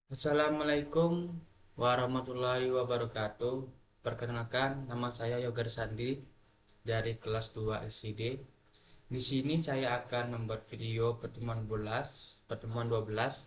Assalamualaikum warahmatullahi wabarakatuh. Perkenalkan, nama saya Yoga Sandi dari kelas 2 SID. Di sini saya akan membuat video pertemuan 12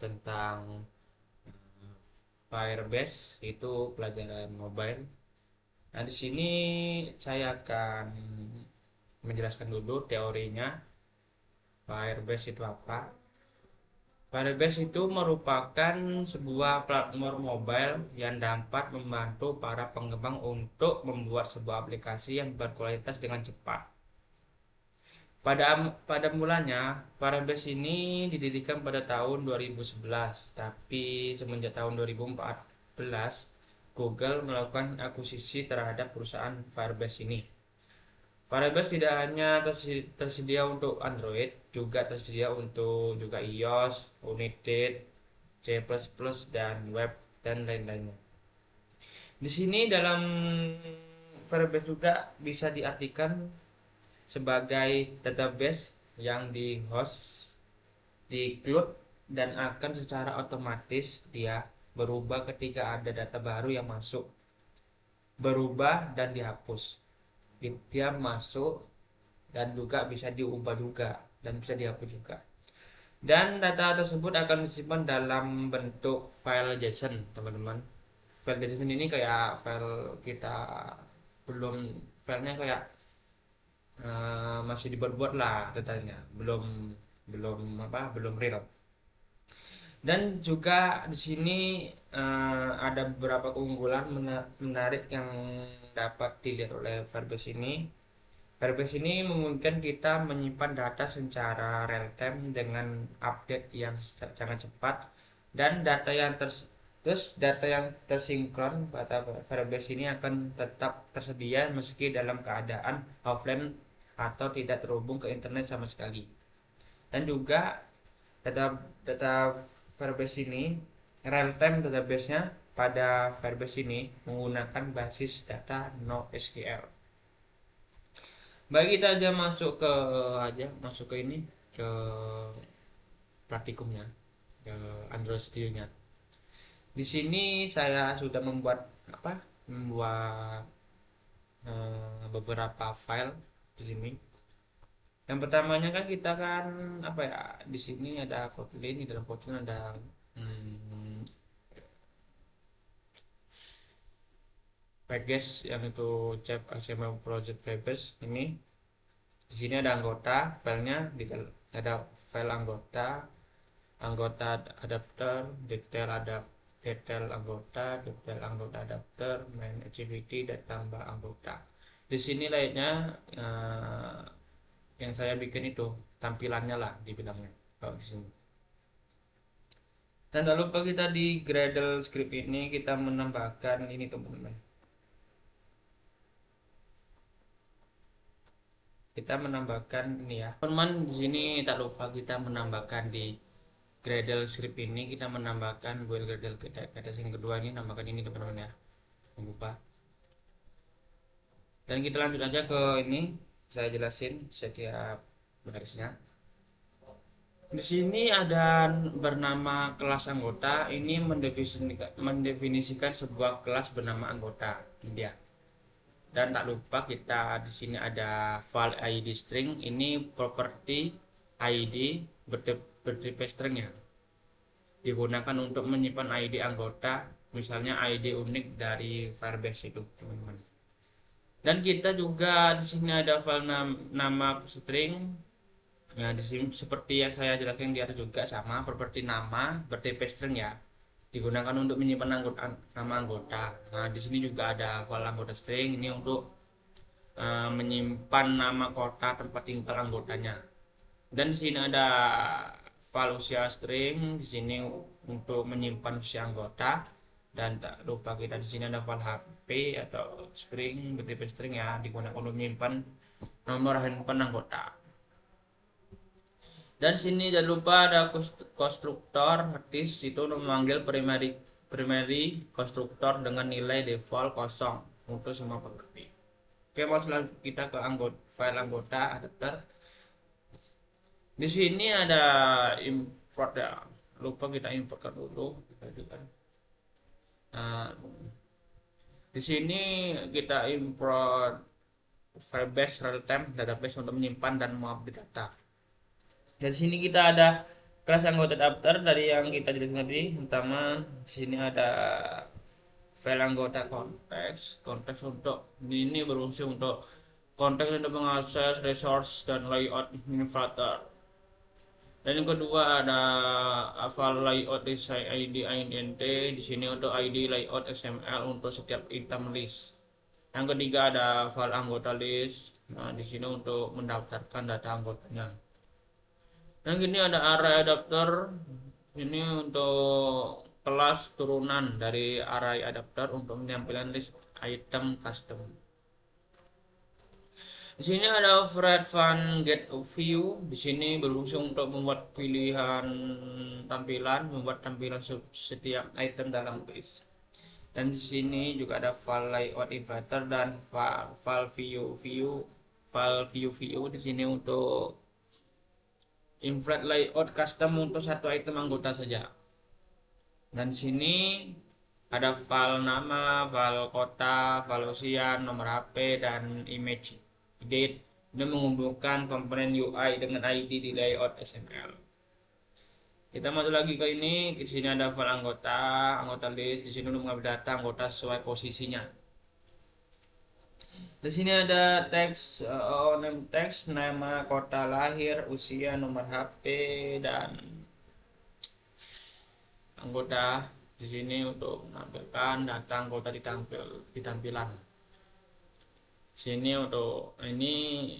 tentang Firebase, itu pelajaran mobile. Nah, di sini saya akan menjelaskan dulu teorinya. Firebase itu apa? Firebase itu merupakan sebuah platform mobile yang dapat membantu para pengembang untuk membuat sebuah aplikasi yang berkualitas dengan cepat. Pada mulanya, Firebase ini didirikan pada tahun 2011, tapi semenjak tahun 2014, Google melakukan akuisisi terhadap perusahaan Firebase ini. Firebase tidak hanya tersedia untuk Android, juga tersedia untuk juga iOS, Unity, C++, dan web dan lain-lainnya. Di sini dalam Firebase juga bisa diartikan sebagai database yang di-host di cloud dan akan secara otomatis dia berubah ketika ada data baru yang masuk, berubah dan dihapus. Dia masuk dan juga bisa diubah juga dan bisa dihapus juga. Dan data tersebut akan disimpan dalam bentuk file JSON, teman-teman. File JSON ini kayak file kita belum filenya kayak masih dibuat-buat lah datanya, belum belum belum real. Dan juga di sini ada beberapa keunggulan menarik yang dapat dilihat oleh Firebase ini. Firebase ini memungkinkan kita menyimpan data secara real time dengan update yang sangat cepat, dan data yang tersinkron pada Firebase ini akan tetap tersedia meski dalam keadaan offline atau tidak terhubung ke internet sama sekali. Dan juga data data Firebase ini, real time database-nya pada Firebase ini menggunakan basis data NoSQL. Baik, kita masuk ke ini, ke praktikumnya, ke Android Studio-nya. Di sini saya sudah membuat beberapa file di sini. Yang pertamanya kan kita kan di sini ada Kotlin, di dalam Kotlin ada hmm, package yang itu chat HTML project package ini. Di sini ada anggota, filenya ada file anggota, anggota adapter, detail anggota adapter, main activity, dan tambah anggota. Di sini lainnya yang saya bikin itu tampilannya lah dibilangnya kalau di sini. Dan tak lupa kita di Gradle script ini kita menambahkan ini, teman-teman. Kita menambahkan ini ya, teman-teman. Di sini tak lupa kita menambahkan di Gradle script ini, kita menambahkan build Gradle kata yang kedua ini, tambahkan ini, teman-teman ya, jangan lupa. Dan kita lanjut aja ke ini, saya jelasin setiap barisnya. Di sini ada bernama kelas anggota, ini mendefinisikan sebuah kelas bernama anggota dia. Dan tak lupa kita di sini ada file ID string, ini properti ID bertipe string ya, digunakan untuk menyimpan ID anggota, misalnya ID unik dari Firebase itu, teman-teman. Dan kita juga di sini ada file nama string. Nah, di sini seperti yang saya jelaskan di atas juga sama, properti nama bertipe string ya, digunakan untuk menyimpan nama anggota. Nah, di sini juga ada file anggota string, ini untuk menyimpan nama kota tempat tinggal anggotanya. Dan di sini ada file usia string, di sini untuk menyimpan usia anggota. Dan tak lupa kita di sini ada file HP atau string bertipe string ya, digunakan untuk menyimpan nomor handphone anggota. Dan sini jangan lupa ada konstruktor artis, itu memanggil primary konstruktor dengan nilai default kosong untuk semua properti. Oke, masuk kita ke file anggota adapter. Di sini ada import ya, lupa kita importkan dulu. gitu kan. Nah, di sini kita import Firebase real-time database untuk menyimpan dan mengupdate data. Dari sini kita ada kelas anggota daftar dari yang kita jelaskan tadi. Pertama, di sini ada file anggota konteks untuk ini berfungsi untuk konteks untuk mengakses resource dan layout administrator. Dan yang kedua ada file layout design ID INT, di sini untuk ID layout XML untuk setiap item list. Yang ketiga ada file anggota list. Nah, di sini untuk mendaftarkan data anggotanya. Dan gini ada array adapter. Ini untuk kelas turunan dari array adapter untuk penampilan list item custom. Di sini ada override fun get view. Di sini berfungsi untuk membuat pilihan tampilan, membuat tampilan setiap item dalam list. Dan di sini juga ada file layout inverter dan file view di sini untuk invert layout custom untuk satu item anggota saja. Dan di sini ada file nama, file kota, file usia, nomor HP, dan image edit. Ini menghubungkan komponen UI dengan ID di layout XML. Kita masuk lagi ke ini. Di sini ada file anggota list. Di sini untuk mengambil data anggota sesuai posisinya. Di sini ada teks name teks, nama, kota lahir, usia, nomor HP, dan anggota. Di sini untuk menampilkan data anggota di tampilan. Sini untuk ini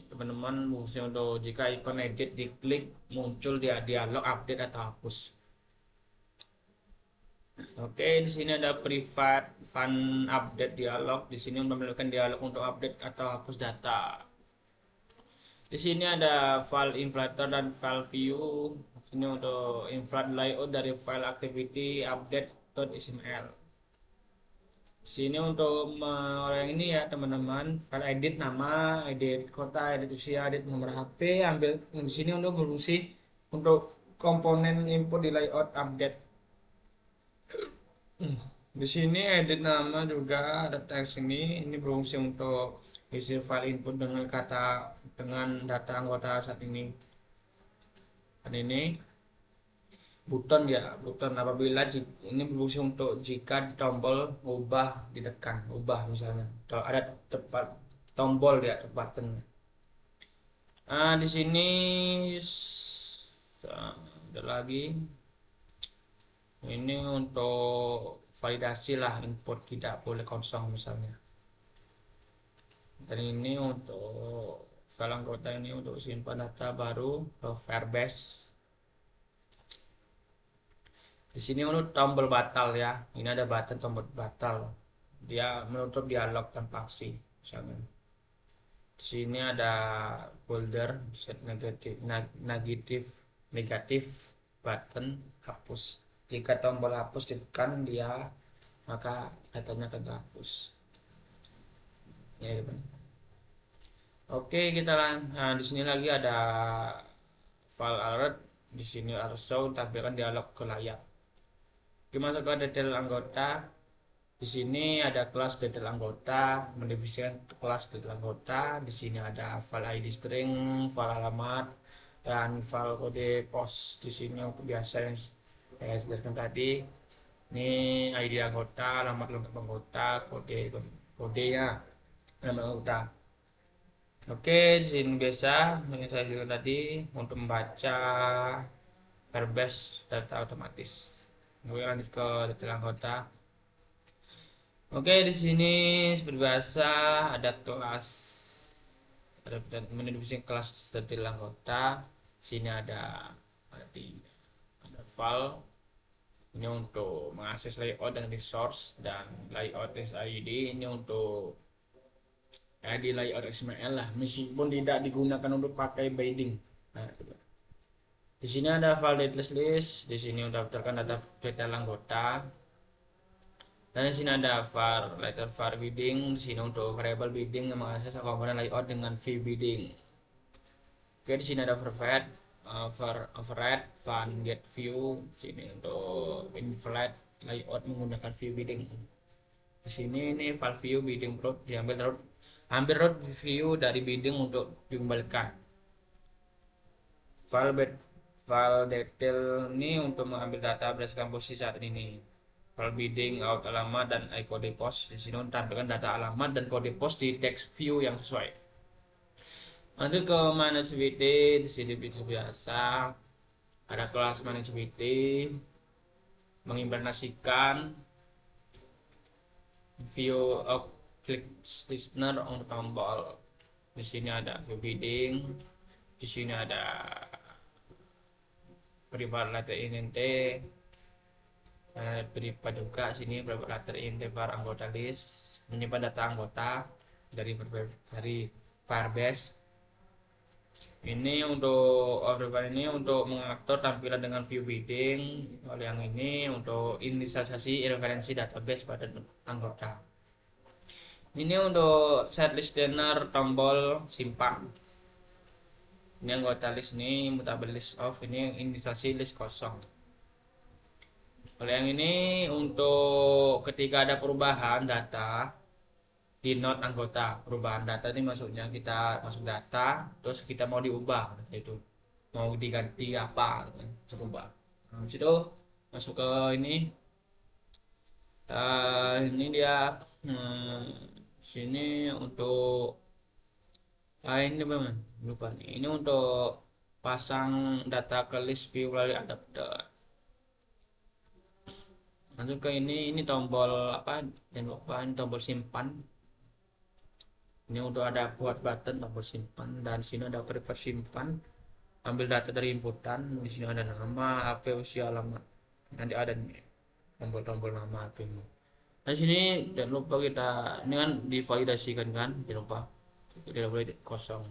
teman-teman fungsi untuk jika ikon edit diklik muncul dia dialog update atau hapus. Oke, di sini ada private fun update dialog. Di sini memiliki dialog untuk update atau hapus data. Di sini ada file inflator dan file view. Ini untuk inflat layout dari file activity update.xml. Sini untuk orang ini ya teman-teman, file edit nama, edit kota, edit usia, edit nomor HP, ambil di sini untuk berfungsi untuk komponen input di layout update. Di sini edit nama juga ada teks ini berfungsi untuk isi file input dengan data anggota saat ini. Dan ini button apabila ini berfungsi untuk jika tombol ubah ditekan, misalnya kalau ada tempat tombol dia button. Nah, di sini ada lagi ini untuk validasi lah, input tidak boleh kosong misalnya. Dan ini untuk file anggota ini untuk simpan data baru ke Firebase. Di sini untuk tombol batal ya. Ini ada button tombol batal. Dia menutup dialog tanpa aksi misalnya. Di sini ada folder set negatif button hapus. Jika tombol hapus ditekan dia maka datanya akan terhapus. Ya, oke, kita nah, di sini lagi ada file alert. Di sini harus show tampilkan dialog ke layar. Kita masuk ke detail anggota. Di sini ada kelas detail anggota, mendefinisikan kelas detail anggota. Di sini ada file ID string, file alamat, dan file kode pos. Di sini biasa yang saya jelaskan tadi. Ini ID anggota, alamat lengkap anggota, kodenya, alamat anggota. Oke, di sini biasa yang saya jelaskan tadi untuk membaca Firebase data otomatis. Kemudian lanjut ke detail anggota. Oke, di sini seperti biasa ada kelas, ada mendefinisikan kelas detail anggota. Sini ada file ini untuk mengakses layout dan resource, dan layout ID ini untuk ID layout XML lah, meskipun tidak digunakan untuk pakai binding. Nah, di sini ada file detail list. Di sini mendaftarkan data detail anggota. Dan di sini ada var bidding. Di sini untuk variable bidding yang mengakses komponen layout dengan v bidding. Oke, di sini ada format. override fun get view. Sini untuk inflate layout menggunakan view bidding. Di sini ini file view bidding root diambil root, ambil root view dari bidding untuk dikembalikan. File detail ini untuk mengambil data berdasarkan posisi saat ini. File bidding out alamat dan kode pos. Di sini tampilkan data alamat dan kode pos di text view yang sesuai. Lanjut ke manage WD. Di sini biasa ada kelas manage WD mengimplementasikan view click listener untuk tombol. Di sini ada view bidding. Di sini ada private letter int, private juga sini private letter int var anggota list, menyimpan data anggota dari Firebase. Ini untuk ini untuk mengatur tampilan dengan view bidding. Kalau yang ini untuk inisialisasi referensi database pada anggota. Ini untuk set listener tombol simpan. Ini anggota list, ini mutable list off, ini inisialisasi list kosong. Kalau yang ini untuk ketika ada perubahan data di node anggota, perubahan data ini maksudnya kita masuk data terus kita mau diubah itu, mau diganti apa, berubah. Nah, situ masuk ke ini dia sini untuk ini bang, lupa nih. Ini untuk pasang data ke list view melalui adapter. Lanjut ke ini tombol apa? Jangan lupa ini tombol simpan. Ini untuk ada buat button tombol simpan, dan sini ada prefer simpan. Ambil data dari inputan. Di sini ada nama, HP, usia, alamat. Nanti ada nih tombol-tombol nama HP. Nah sini jangan lupa kita ini kan divalidasikan kan, jangan lupa tidak boleh kosong.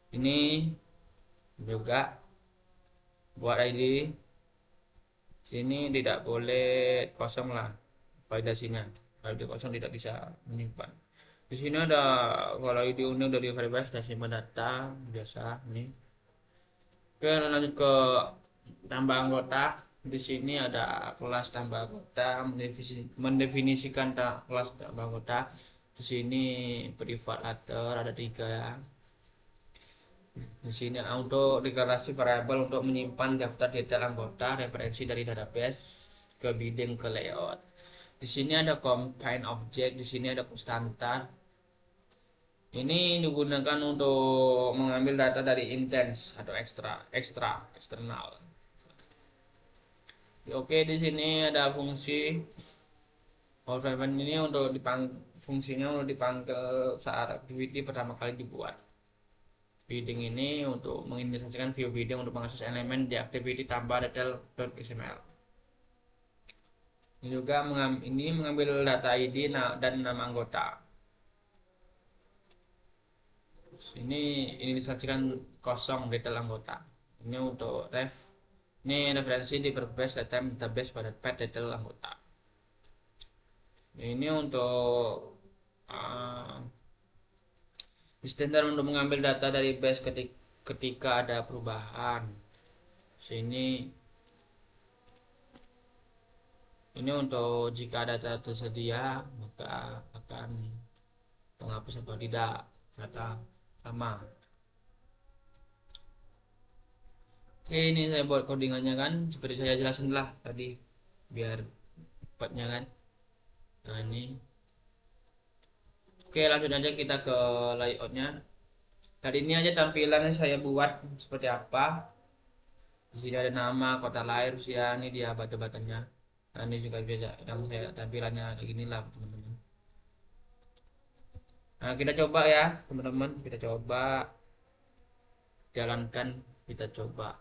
Ini juga buat ID sini tidak boleh kosong lah validasinya. Kalau di kosong tidak bisa menyimpan. Di sini ada kalau ID unik dari Firebase dan simpan data biasa ini. Oke, lanjut ke tambah anggota. Di sini ada kelas tambah anggota, mendefinisikan kelas tambah anggota. Di sini private letter ada 3 ya. Di sini untuk deklarasi variabel untuk menyimpan daftar detail anggota, referensi dari database ke bidding ke layout. Di sini ada combine object, di sini ada konstanta. Ini digunakan untuk mengambil data dari intens atau eksternal. Oke, di sini ada fungsi all variable ini untuk fungsinya untuk dipanggil saat activity pertama kali dibuat. Bidding ini untuk menginisiasikan view bidding untuk mengakses elemen di activity tambah detail.xml. Ini juga mengambil data ID dan nama anggota. Ini inisiasikan kosong detail anggota. Ini untuk ref. Ini referensi di Firebase database pada pet detail anggota. Ini untuk standar untuk mengambil data dari base ketika ada perubahan. Sini ini untuk jika data tersedia maka akan menghapus atau tidak data lama. Oke, ini saya buat codingannya kan seperti saya jelasin lah tadi biar cepatnya kan. Nah ini oke, lanjut aja kita ke layoutnya. Tadi ini aja tampilannya saya buat seperti apa. Di sini ada nama, kota lahir, usia, ini dia batu-batunya. Nah, ini juga bisa tampilannya kayak gini lah teman-teman. Nah kita coba ya teman-teman, kita coba jalankan, kita coba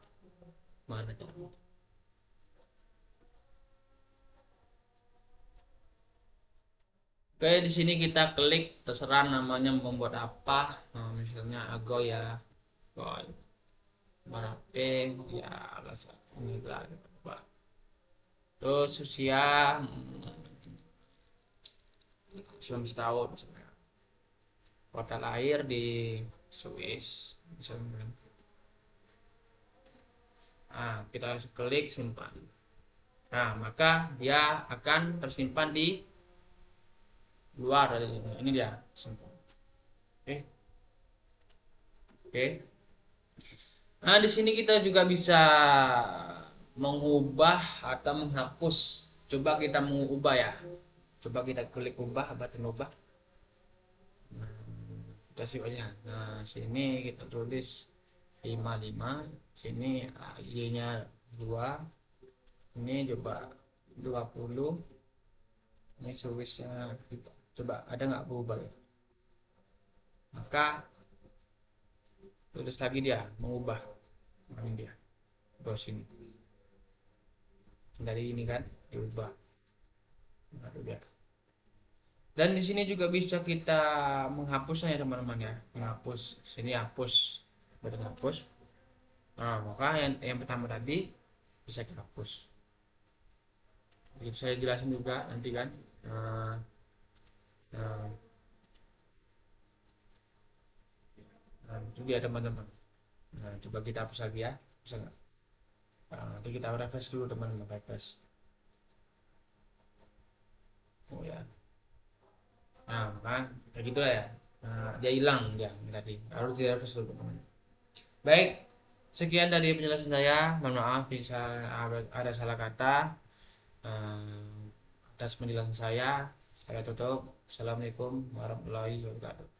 mana caranya. Oke, di sini kita klik terserah namanya membuat apa. Nah, misalnya Ago ya, Goy, Marapeng ya, ini lah. Terus usia 19 tahun misalnya. Kota lahir di Swiss misalnya. Nah, kita klik simpan. Nah, maka dia akan tersimpan di luar dari sini. Ini dia simpan. Oke. Oke. Nah, di sini kita juga bisa mengubah atau menghapus. Coba kita mengubah ya. Coba kita klik ubah, button ubah. Kita sih aja. Nah, sini kita tulis 55, sini y-nya 2. Ini coba 20. Ini Swiss-nya coba ada nggak berubah ya? Maka tulis lagi dia mengubah. Ini dia. Bos ini. Dari ini kan diubah. Nah, itu dia. Dan di sini juga bisa kita menghapusnya ya teman-teman ya. Menghapus. Sini hapus. Button hapus. Nah, maka yang pertama tadi bisa kita hapus. Jadi saya jelasin juga nanti kan. Nah, nah, nah itu dia teman-teman. Nah, coba kita hapus lagi ya. Bisa nggak? Nah, nanti kita refresh dulu teman-teman. Refresh. Oh ya. Nah, kan kayak gitu lah ya. Nah, dia hilang dia tadi. Harus di refresh dulu teman-teman. Baik, sekian dari penjelasan saya. Mohon maaf bisa ada salah kata. Atas penjelasan saya tutup. Assalamualaikum warahmatullahi wabarakatuh.